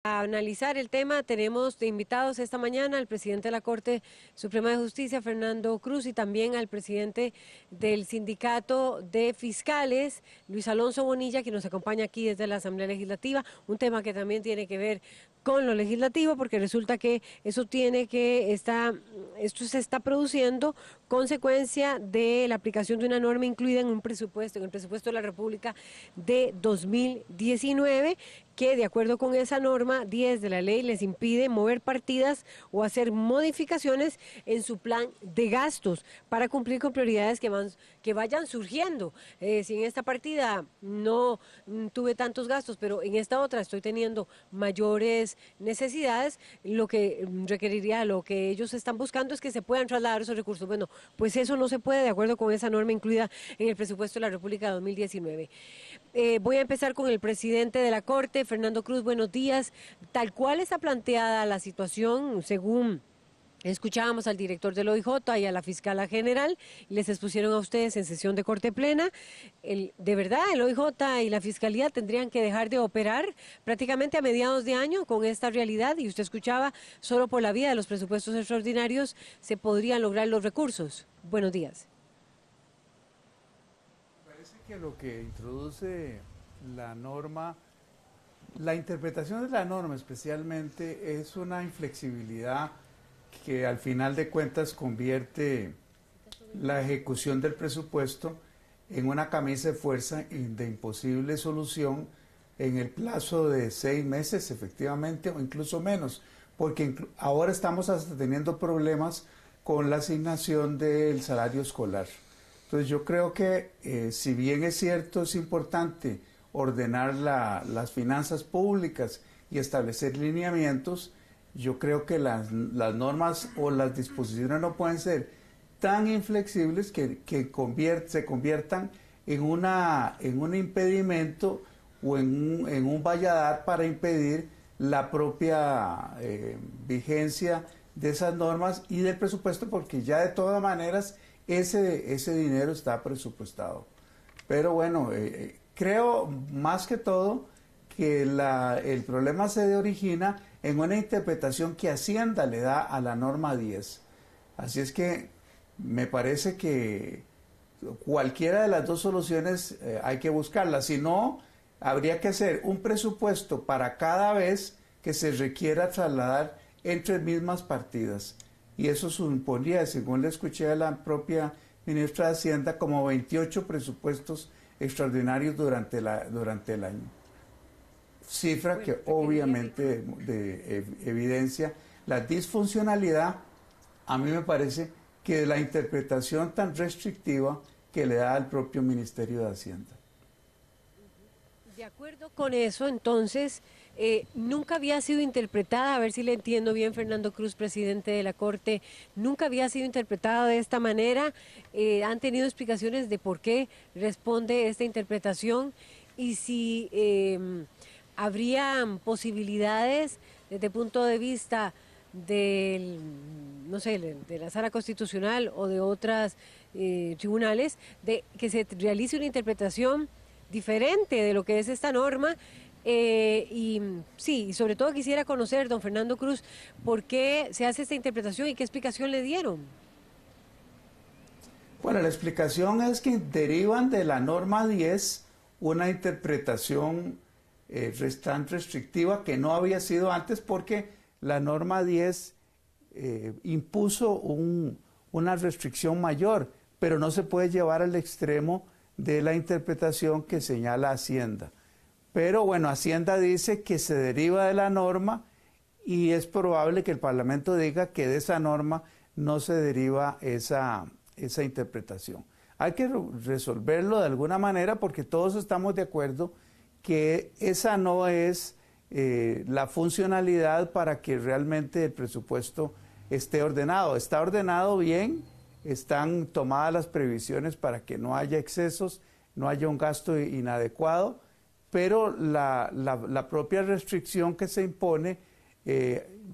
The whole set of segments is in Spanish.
A analizar el tema tenemos de invitados esta mañana al presidente de la Corte Suprema de Justicia, Fernando Cruz, y también al presidente del Sindicato de Fiscales, Luis Alonso Bonilla, que nos acompaña aquí desde la Asamblea Legislativa, un tema que también tiene que ver con lo legislativo, porque resulta que esto se está produciendo consecuencia de la aplicación de una norma incluida en un presupuesto, en el presupuesto de la República de 2019, que de acuerdo con esa norma 10 de la ley les impide mover partidas o hacer modificaciones en su plan de gastos para cumplir con prioridades que vayan surgiendo. Si en esta partida no tuve tantos gastos, pero en esta otra estoy teniendo mayores necesidades, lo que requeriría, lo que ellos están buscando es que se puedan trasladar esos recursos. Bueno, pues eso no se puede de acuerdo con esa norma incluida en el presupuesto de la República 2019. Voy a empezar con el presidente de la Corte, Fernando Cruz. Buenos días. Tal cual está planteada la situación, según escuchábamos al director del OIJ y a la fiscala general, y les expusieron a ustedes en sesión de Corte Plena, de verdad el OIJ y la Fiscalía tendrían que dejar de operar prácticamente a mediados de año con esta realidad, y usted escuchaba, solo por la vía de los presupuestos extraordinarios se podrían lograr los recursos. Buenos días. Parece que lo que introduce la norma, la interpretación de la norma especialmente, es una inflexibilidad que al final de cuentas convierte la ejecución del presupuesto en una camisa de fuerza de imposible solución en el plazo de 6 meses, efectivamente, o incluso menos, porque ahora estamos hasta teniendo problemas con la asignación del salario escolar. Entonces yo creo que si bien es cierto, es importante ordenar las finanzas públicas y establecer lineamientos, yo creo que las normas o las disposiciones no pueden ser tan inflexibles que se conviertan en un impedimento o en un valladar para impedir la propia vigencia de esas normas y del presupuesto, porque ya de todas maneras ese dinero está presupuestado. Pero bueno, creo más que todo que el problema se origina en una interpretación que Hacienda le da a la norma 10. Así es que me parece que cualquiera de las dos soluciones hay que buscarla. Si no, habría que hacer un presupuesto para cada vez que se requiera trasladar entre mismas partidas. Y eso supondría, según le escuché a la propia ministra de Hacienda, como 28 presupuestos extraordinarios durante el año. Cifra que obviamente evidencia la disfuncionalidad, a mí me parece, que de la interpretación tan restrictiva que le da al propio Ministerio de Hacienda. De acuerdo con eso, entonces, nunca había sido interpretada, a ver si le entiendo bien, Fernando Cruz, presidente de la Corte, nunca había sido interpretada de esta manera. ¿Han tenido explicaciones de por qué responde esta interpretación? Y si habría posibilidades desde el punto de vista del, no sé, de la Sala Constitucional o de otras tribunales, de que se realice una interpretación diferente de lo que es esta norma. Y sí, y sobre todo quisiera conocer, don Fernando Cruz, por qué se hace esta interpretación y qué explicación le dieron. Bueno, la explicación es que derivan de la norma 10 una interpretación tan restrictiva que no había sido antes, porque la norma 10 impuso una restricción mayor, pero no se puede llevar al extremo de la interpretación que señala Hacienda. Pero bueno, Hacienda dice que se deriva de la norma y es probable que el Parlamento diga que de esa norma no se deriva esa interpretación. Hay que resolverlo de alguna manera, porque todos estamos de acuerdo que esa no es la funcionalidad para que realmente el presupuesto esté ordenado. Está ordenado bien, están tomadas las previsiones para que no haya excesos, no haya un gasto inadecuado, pero la propia restricción que se impone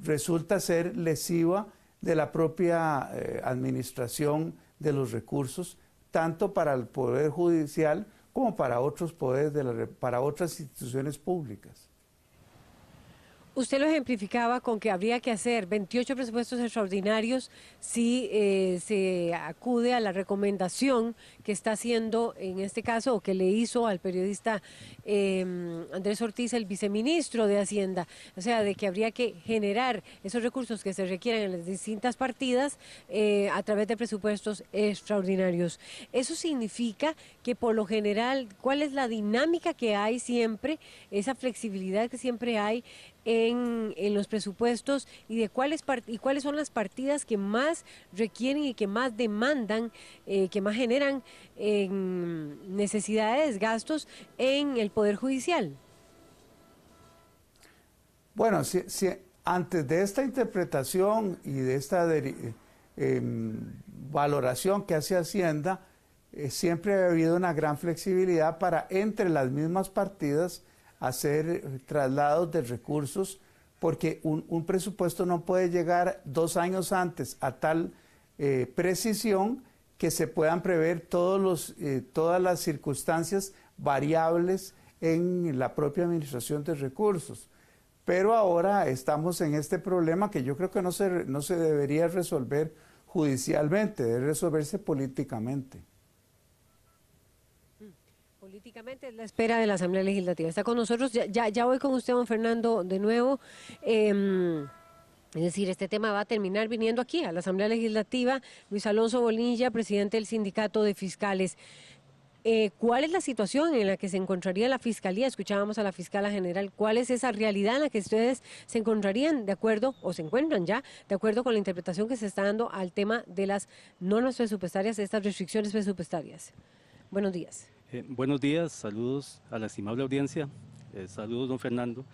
resulta ser lesiva de la propia administración de los recursos, tanto para el Poder Judicial como para otros poderes, para otras instituciones públicas. Usted lo ejemplificaba con que habría que hacer 28 presupuestos extraordinarios si se acude a la recomendación que está haciendo, en este caso, o que le hizo al periodista Andrés Ortiz, el viceministro de Hacienda. O sea, de que habría que generar esos recursos que se requieren en las distintas partidas a través de presupuestos extraordinarios. Eso significa que por lo general, ¿cuál es la dinámica que hay siempre, esa flexibilidad que siempre hay en los presupuestos y de cuáles son las partidas que más requieren y que más demandan, que más generan necesidades, gastos en el Poder Judicial? Bueno, antes de esta interpretación y de esta valoración que hace Hacienda, siempre ha habido una gran flexibilidad para entre las mismas partidas hacer traslados de recursos, porque un presupuesto no puede llegar 2 años antes a tal precisión que se puedan prever todas las circunstancias variables en la propia administración de recursos. Pero ahora estamos en este problema que yo creo que no se debería resolver judicialmente, debe resolverse políticamente. Políticamente es la espera de la Asamblea Legislativa. Está con nosotros, ya voy con usted, don Fernando, de nuevo. Es decir, este tema va a terminar viniendo aquí, a la Asamblea Legislativa. Luis Alonso Bonilla, presidente del Sindicato de Fiscales. ¿Cuál es la situación en la que se encontraría la Fiscalía? Escuchábamos a la Fiscala General. ¿Cuál es esa realidad en la que ustedes se encontrarían de acuerdo, o se encuentran ya, de acuerdo con la interpretación que se está dando al tema de las normas presupuestarias, de estas restricciones presupuestarias? Buenos días. Buenos días, saludos a la estimable audiencia, saludos don Fernando.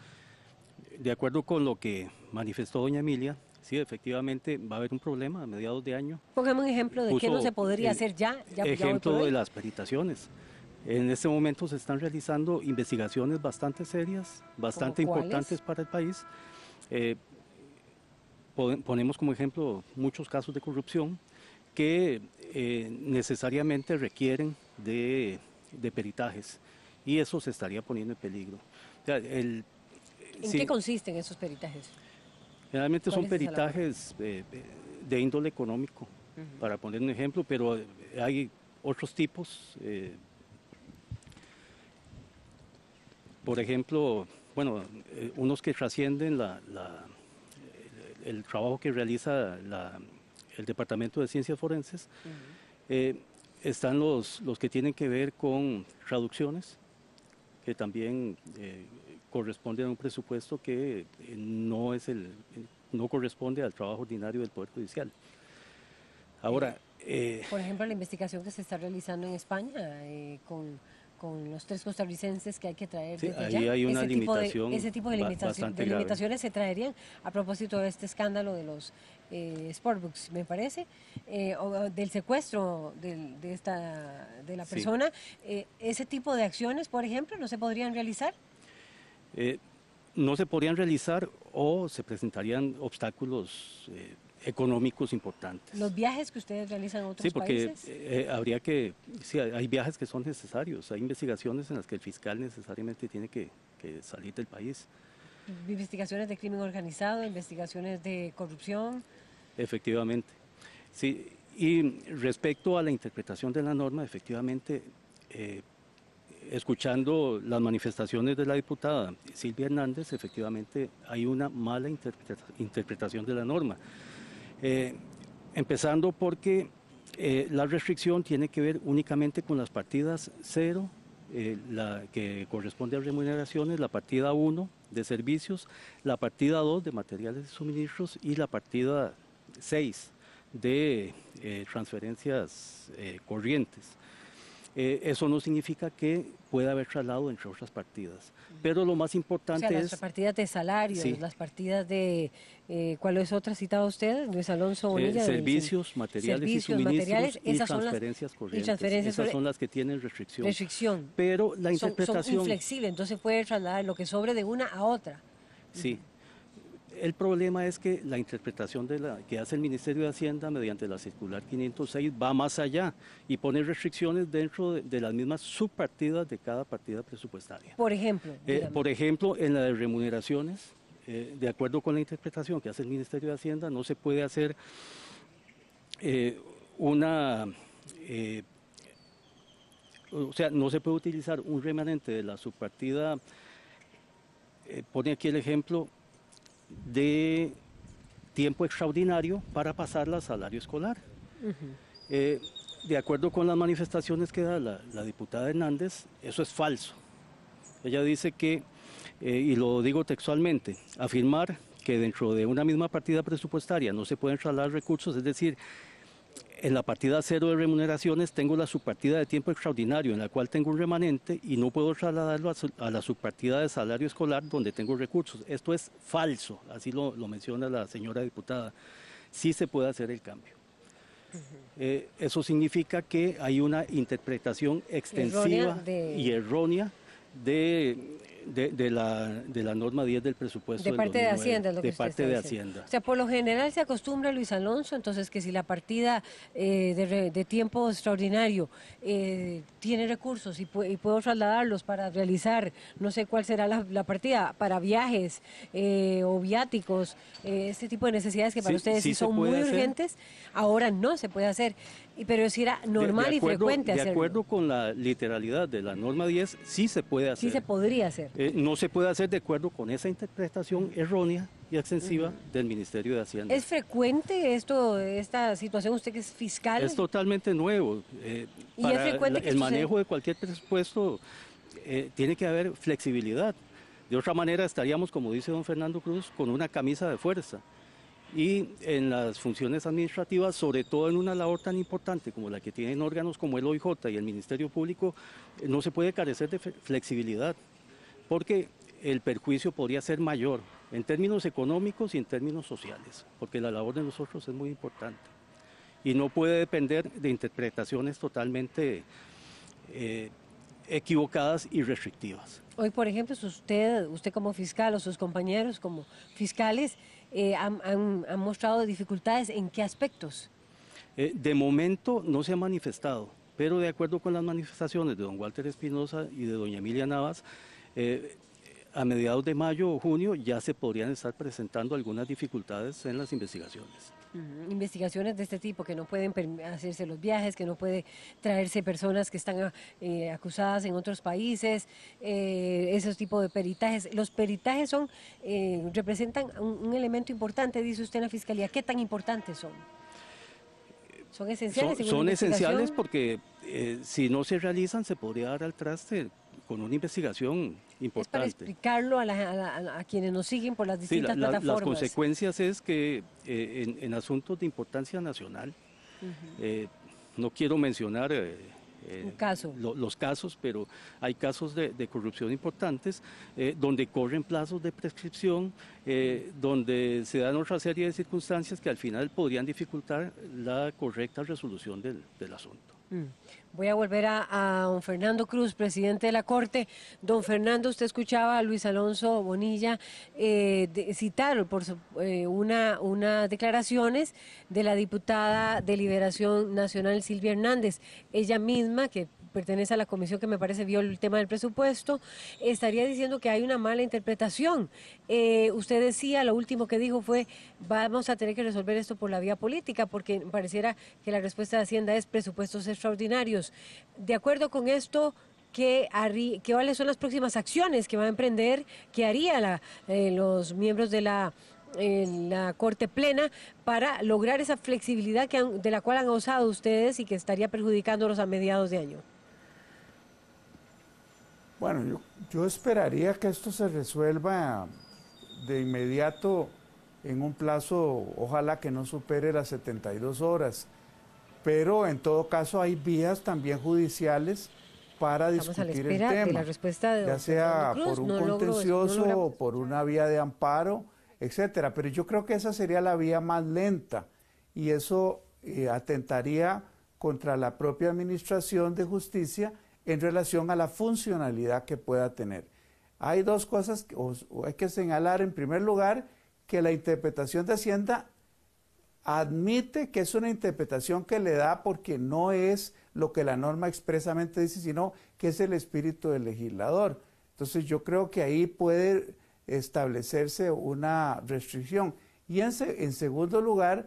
De acuerdo con lo que manifestó doña Emilia, sí, efectivamente va a haber un problema a mediados de año. Póngame un ejemplo de qué no se podría hacer ya. Ejemplo de las peritaciones. En este momento se están realizando investigaciones bastante serias, bastante importantes para el país. Ponemos como ejemplo muchos casos de corrupción que necesariamente requieren de peritajes, y eso se estaría poniendo en peligro. O sea, ¿En qué consisten esos peritajes? Generalmente son peritajes de índole económico, para poner un ejemplo, pero hay otros tipos. Por ejemplo, bueno, unos que trascienden el trabajo que realiza el Departamento de Ciencias Forenses. Están los que tienen que ver con traducciones, que también corresponden a un presupuesto que no corresponde al trabajo ordinario del Poder Judicial. Ahora, por ejemplo, la investigación que se está realizando en España con los 3 costarricenses que hay que traer sí, desde ahí allá. hay una limitación. Ese tipo de limitaciones se traerían a propósito de este escándalo de los sportbooks, me parece, o del secuestro de la persona. Ese tipo de acciones, por ejemplo, ¿no se podrían realizar? No se podrían realizar, o se presentarían obstáculos económicos importantes. ¿Los viajes que ustedes realizan a otros países? Sí, porque hay viajes que son necesarios, hay investigaciones en las que el fiscal necesariamente tiene que salir del país. ¿Investigaciones de crimen organizado, investigaciones de corrupción? Efectivamente, sí. Y respecto a la interpretación de la norma, efectivamente, escuchando las manifestaciones de la diputada Silvia Hernández, efectivamente hay una mala interpretación de la norma. Empezando porque la restricción tiene que ver únicamente con las partidas 0, la que corresponde a remuneraciones, la partida 1 de servicios, la partida 2 de materiales y suministros y la partida 6 de transferencias corrientes. Eso no significa que pueda haber traslado entre otras partidas. Pero lo más importante es... las partidas de salarios, sí. Las partidas de... ¿Cuál es otra citado usted, Luis Alonso Bonilla? Servicios, materiales y suministros y transferencias corrientes. Esas son las que tienen restricción. Pero la interpretación... Son inflexibles, entonces puede trasladar lo que sobre de una a otra. Sí. El problema es que la interpretación que hace el Ministerio de Hacienda mediante la circular 506 va más allá y pone restricciones dentro de las mismas subpartidas de cada partida presupuestaria. Por ejemplo, en la de remuneraciones, de acuerdo con la interpretación que hace el Ministerio de Hacienda, no se puede hacer o sea, no se puede utilizar un remanente de la subpartida, pone aquí el ejemplo, de tiempo extraordinario para pasarla a salario escolar. De acuerdo con las manifestaciones que da la diputada Hernández, eso es falso. Ella dice que, y lo digo textualmente, afirmar que dentro de una misma partida presupuestaria no se pueden trasladar recursos, es decir, en la partida 0 de remuneraciones tengo la subpartida de tiempo extraordinario en la cual tengo un remanente y no puedo trasladarlo a la subpartida de salario escolar donde tengo recursos. Esto es falso, así lo menciona la señora diputada. Sí se puede hacer el cambio. Eso significa que hay una interpretación extensiva y errónea de la norma 10 del presupuesto de parte del 2009, de Hacienda, es lo que de usted parte está de diciendo. Hacienda. O sea, por lo general se acostumbra, Luis Alonso, entonces que si la partida de tiempo extraordinario tiene recursos y puedo trasladarlos para realizar, no sé cuál será la partida, para viajes o viáticos, este tipo de necesidades que para ustedes sí son muy urgentes, ahora no se puede hacer. Pero si era normal y frecuente hacerlo. De acuerdo con la literalidad de la norma 10, sí se puede hacer. Sí se podría hacer. No se puede hacer de acuerdo con esa interpretación errónea y extensiva del Ministerio de Hacienda. ¿Es frecuente esta situación, usted que es fiscal? Es totalmente nuevo. ¿Y es frecuente que el manejo de cualquier presupuesto tiene que haber flexibilidad. De otra manera estaríamos, como dice don Fernando Cruz, con una camisa de fuerza. Y en las funciones administrativas, sobre todo en una labor tan importante como la que tienen órganos como el OIJ y el Ministerio Público, no se puede carecer de flexibilidad, porque el perjuicio podría ser mayor en términos económicos y en términos sociales, porque la labor de nosotros es muy importante y no puede depender de interpretaciones totalmente equivocadas y restrictivas. Hoy, por ejemplo, usted como fiscal o sus compañeros como fiscales han mostrado dificultades. ¿En qué aspectos? De momento no se ha manifestado, pero de acuerdo con las manifestaciones de don Walter Espinosa y de doña Emilia Navas, a mediados de mayo o junio ya se podrían estar presentando algunas dificultades en las investigaciones. Investigaciones de este tipo, que no pueden hacerse los viajes, que no puede traerse personas que están acusadas en otros países, esos tipos de peritajes. Los peritajes representan un elemento importante, dice usted en la Fiscalía. ¿Qué tan importantes son? ¿Son esenciales? Son esenciales porque si no se realizan se podría dar al traste con una investigación importante. Es para explicarlo a quienes nos siguen por las distintas plataformas. Las consecuencias es que en asuntos de importancia nacional, no quiero mencionar los casos, pero hay casos de corrupción importantes donde corren plazos de prescripción, donde se dan otra serie de circunstancias que al final podrían dificultar la correcta resolución del asunto. Voy a volver a don Fernando Cruz, presidente de la Corte. Don Fernando, usted escuchaba a Luis Alonso Bonilla citar unas declaraciones de la diputada de Liberación Nacional, Silvia Hernández. Ella misma, que pertenece a la comisión que me parece vio el tema del presupuesto, estaría diciendo que hay una mala interpretación. Usted decía, lo último que dijo fue, vamos a tener que resolver esto por la vía política, porque pareciera que la respuesta de Hacienda es presupuestos extraordinarios. De acuerdo con esto, ¿cuáles son las próximas acciones que va a emprender, que haría los miembros de la Corte Plena para lograr esa flexibilidad de la cual han gozado ustedes y que estaría perjudicándolos a mediados de año? Bueno, yo esperaría que esto se resuelva de inmediato en un plazo, ojalá que no supere las 72 horas, pero en todo caso hay vías también judiciales para discutir el tema, de la respuesta de ya sea por un contencioso o por una vía de amparo, etcétera. Pero yo creo que esa sería la vía más lenta y eso atentaría contra la propia Administración de Justicia en relación a la funcionalidad que pueda tener. Hay dos cosas que hay que señalar. En primer lugar, que la interpretación de Hacienda admite que es una interpretación que le da porque no es lo que la norma expresamente dice, sino que es el espíritu del legislador. Entonces yo creo que ahí puede establecerse una restricción. Y en segundo lugar,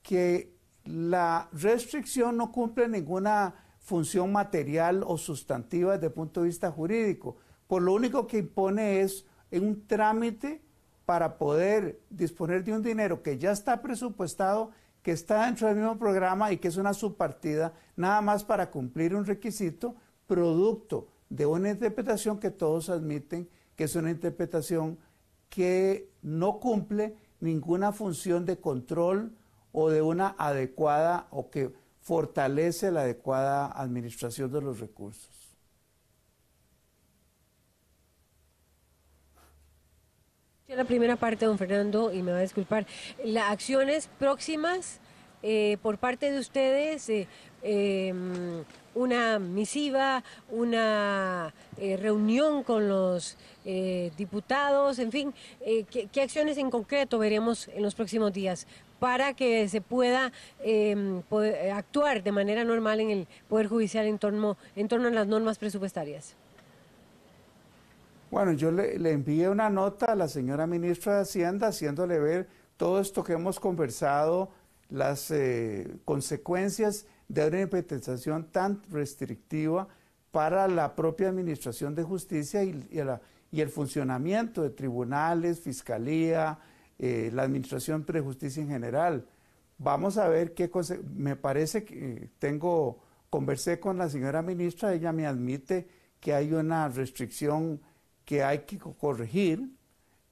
que la restricción no cumple ninguna función material o sustantiva desde el punto de vista jurídico. Por lo único que impone es un trámite para poder disponer de un dinero que ya está presupuestado, que está dentro del mismo programa y que es una subpartida, nada más para cumplir un requisito producto de una interpretación que todos admiten que es una interpretación que no cumple ninguna función de control o de una adecuada o que fortalece la adecuada administración de los recursos. La primera parte, don Fernando, y me va a disculpar, las acciones próximas por parte de ustedes, una misiva, una reunión con los diputados, en fin, ¿qué acciones en concreto veremos en los próximos días para que se pueda poder actuar de manera normal en el Poder Judicial en torno a las normas presupuestarias? Bueno, yo le envié una nota a la señora ministra de Hacienda haciéndole ver todo esto que hemos conversado, las consecuencias de una interpretación tan restrictiva para la propia administración de justicia y el funcionamiento de tribunales, fiscalía, la administración de justicia en general. Vamos a ver qué cosa, me parece que conversé con la señora ministra, ella me admite que hay una restricción que hay que corregir.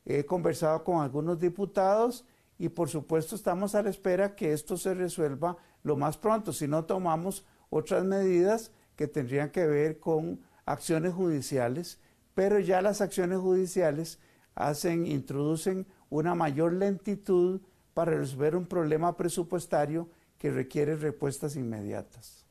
He conversado con algunos diputados y por supuesto estamos a la espera que esto se resuelva lo más pronto, si no tomamos otras medidas que tendrían que ver con acciones judiciales, pero ya las acciones judiciales introducen una mayor lentitud para resolver un problema presupuestario que requiere respuestas inmediatas.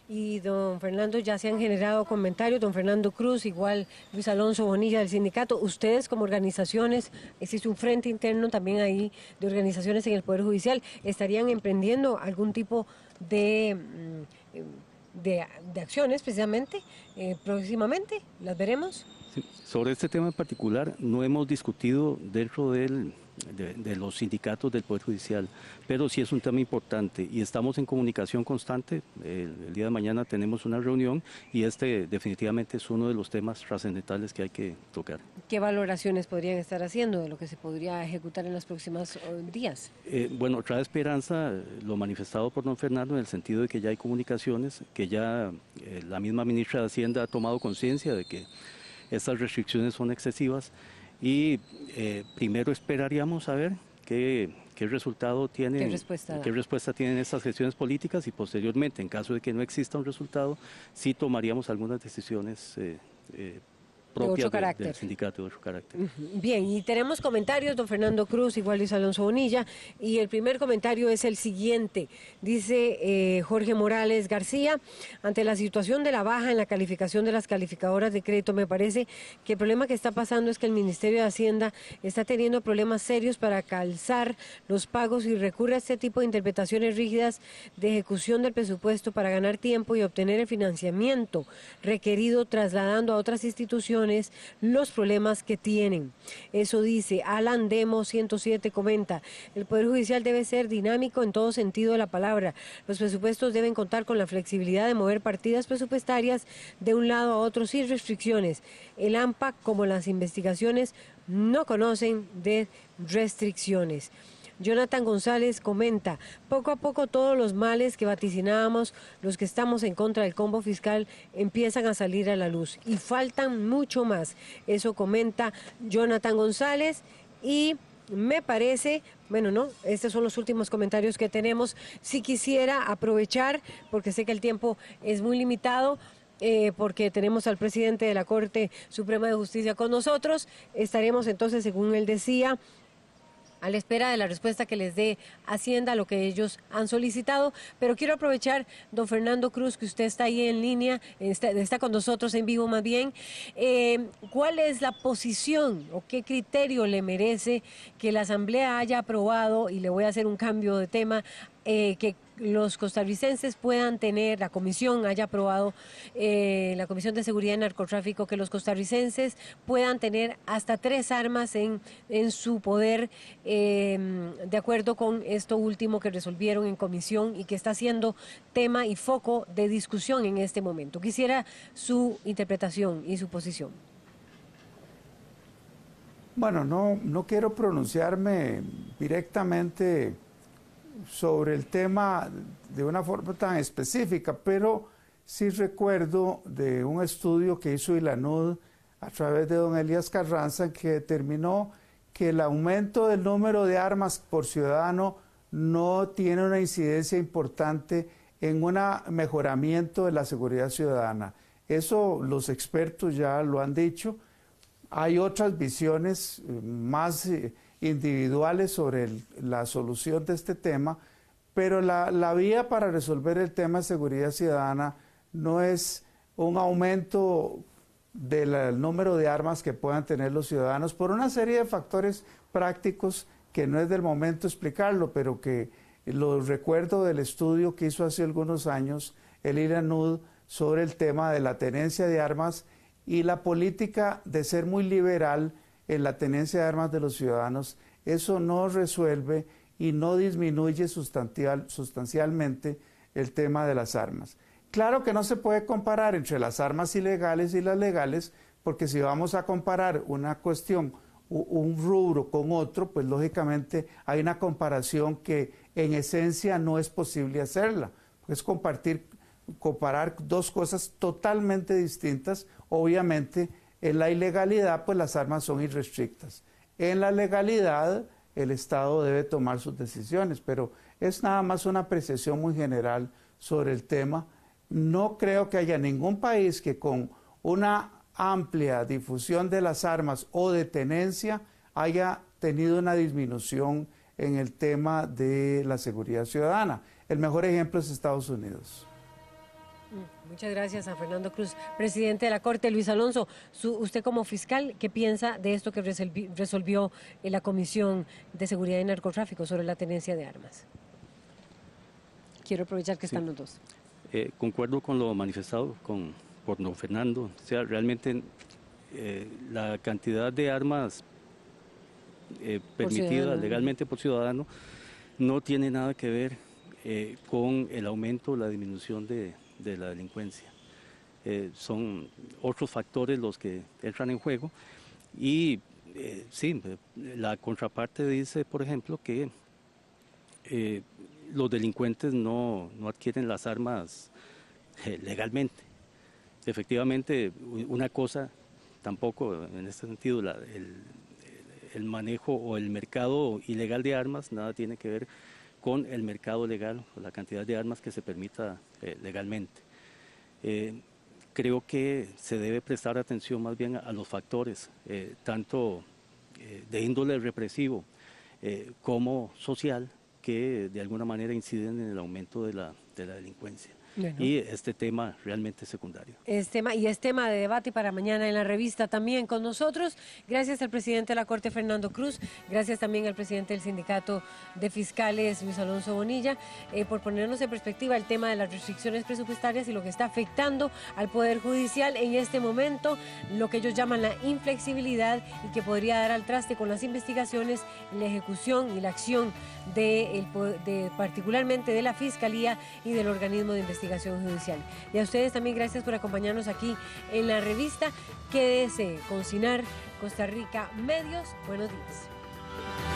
Y don Fernando, ya se han generado comentarios, don Fernando Cruz, igual Luis Alonso Bonilla del sindicato, ustedes como organizaciones, existe un frente interno también ahí de organizaciones en el Poder Judicial, ¿estarían emprendiendo algún tipo de acciones precisamente próximamente? ¿Las veremos? Sí, sobre este tema en particular no hemos discutido dentro de los sindicatos del Poder Judicial, pero sí es un tema importante y estamos en comunicación constante. El día de mañana tenemos una reunión y este definitivamente es uno de los temas trascendentales que hay que tocar. ¿Qué valoraciones podrían estar haciendo de lo que se podría ejecutar en los próximos días? Bueno, trae esperanza lo manifestado por don Fernando en el sentido de que ya hay comunicaciones, que ya la misma ministra de Hacienda ha tomado conciencia de que estas restricciones son excesivas y primero esperaríamos a ver qué resultado tienen, qué respuesta tienen estas gestiones políticas y posteriormente, en caso de que no exista un resultado, sí tomaríamos algunas decisiones propias del sindicato de otro carácter. Bien, y tenemos comentarios, don Fernando Cruz, igual Luis Alonso Bonilla, y el primer comentario es el siguiente, dice Jorge Morales García, ante la situación de la baja en la calificación de las calificadoras de crédito, me parece que el problema que está pasando es que el Ministerio de Hacienda está teniendo problemas serios para calzar los pagos y recurre a este tipo de interpretaciones rígidas de ejecución del presupuesto para ganar tiempo y obtener el financiamiento requerido, trasladando a otras instituciones los problemas que tienen. Eso dice Alan Demo 107, comenta, el Poder Judicial debe ser dinámico en todo sentido de la palabra. Los presupuestos deben contar con la flexibilidad de mover partidas presupuestarias de un lado a otro sin restricciones. El AMPA, como las investigaciones, no conocen de restricciones. Jonathan González comenta, poco a poco todos los males que vaticinábamos, los que estamos en contra del combo fiscal, empiezan a salir a la luz y faltan mucho más. Eso comenta Jonathan González y me parece, bueno, no, estos son los últimos comentarios que tenemos. Si quisiera aprovechar, porque sé que el tiempo es muy limitado, porque tenemos al presidente de la Corte Suprema de Justicia con nosotros, estaremos entonces, según él decía, a la espera de la respuesta que les dé Hacienda a lo que ellos han solicitado. Pero quiero aprovechar, don Fernando Cruz, que usted está ahí en línea, está con nosotros en vivo más bien. ¿Cuál es la posición o qué criterio le merece que la Asamblea haya aprobado, y le voy a hacer un cambio de tema, que los costarricenses puedan tener, la comisión haya aprobado, la Comisión de Seguridad y Narcotráfico, que los costarricenses puedan tener hasta 3 armas en su poder, de acuerdo con esto último que resolvieron en comisión y que está siendo tema y foco de discusión en este momento. Quisiera su interpretación y su posición. Bueno, no quiero pronunciarme directamente sobre el tema de una forma tan específica, pero sí recuerdo de un estudio que hizo ILANUD a través de don Elías Carranza, que determinó que el aumento del número de armas por ciudadano no tiene una incidencia importante en un mejoramiento de la seguridad ciudadana. Eso los expertos ya lo han dicho. Hay otras visiones más individuales sobre la solución de este tema, pero la vía para resolver el tema de seguridad ciudadana no es un aumento del número de armas que puedan tener los ciudadanos por una serie de factores prácticos que no es del momento explicarlo, pero que lo recuerdo del estudio que hizo hace algunos años el ILANUD sobre el tema de la tenencia de armas y la política de ser muy liberal en la tenencia de armas de los ciudadanos. Eso no resuelve y no disminuye sustancialmente el tema de las armas. Claro que no se puede comparar entre las armas ilegales y las legales, porque si vamos a comparar una cuestión, un rubro con otro, pues lógicamente hay una comparación que en esencia no es posible hacerla. Es comparar dos cosas totalmente distintas. Obviamente, en la ilegalidad, pues las armas son irrestrictas. En la legalidad, el Estado debe tomar sus decisiones, pero es nada más una apreciación muy general sobre el tema. No creo que haya ningún país que con una amplia difusión de las armas o de tenencia haya tenido una disminución en el tema de la seguridad ciudadana. El mejor ejemplo es Estados Unidos. Muchas gracias a Fernando Cruz, presidente de la Corte. Luis Alonso, usted como fiscal, ¿qué piensa de esto que resolvió la Comisión de Seguridad y Narcotráfico sobre la tenencia de armas? Quiero aprovechar que están los dos. Concuerdo con lo manifestado por don Fernando. O sea, realmente la cantidad de armas permitidas legalmente por ciudadano no tiene nada que ver con el aumento o la disminución de la delincuencia. Son otros factores los que entran en juego y sí, la contraparte dice, por ejemplo, que los delincuentes no adquieren las armas legalmente. Efectivamente, una cosa tampoco en este sentido, el manejo o el mercado ilegal de armas nada tiene que ver con el mercado legal o la cantidad de armas que se permita legalmente. Creo que se debe prestar atención más bien a los factores, tanto de índole represivo como social, que de alguna manera inciden en el aumento de la delincuencia. Bueno. Y este tema realmente es secundario. Es tema de debate para mañana en la revista también con nosotros. Gracias al presidente de la Corte, Fernando Cruz. Gracias también al presidente del Sindicato de Fiscales, Luis Alonso Bonilla, por ponernos en perspectiva el tema de las restricciones presupuestarias y lo que está afectando al Poder Judicial en este momento, lo que ellos llaman la inflexibilidad y que podría dar al traste con las investigaciones, la ejecución y la acción particularmente de la Fiscalía y del organismo de investigación judicial. Y a ustedes también gracias por acompañarnos aquí en la revista. Quédese con CINAR Costa Rica Medios. Buenos días.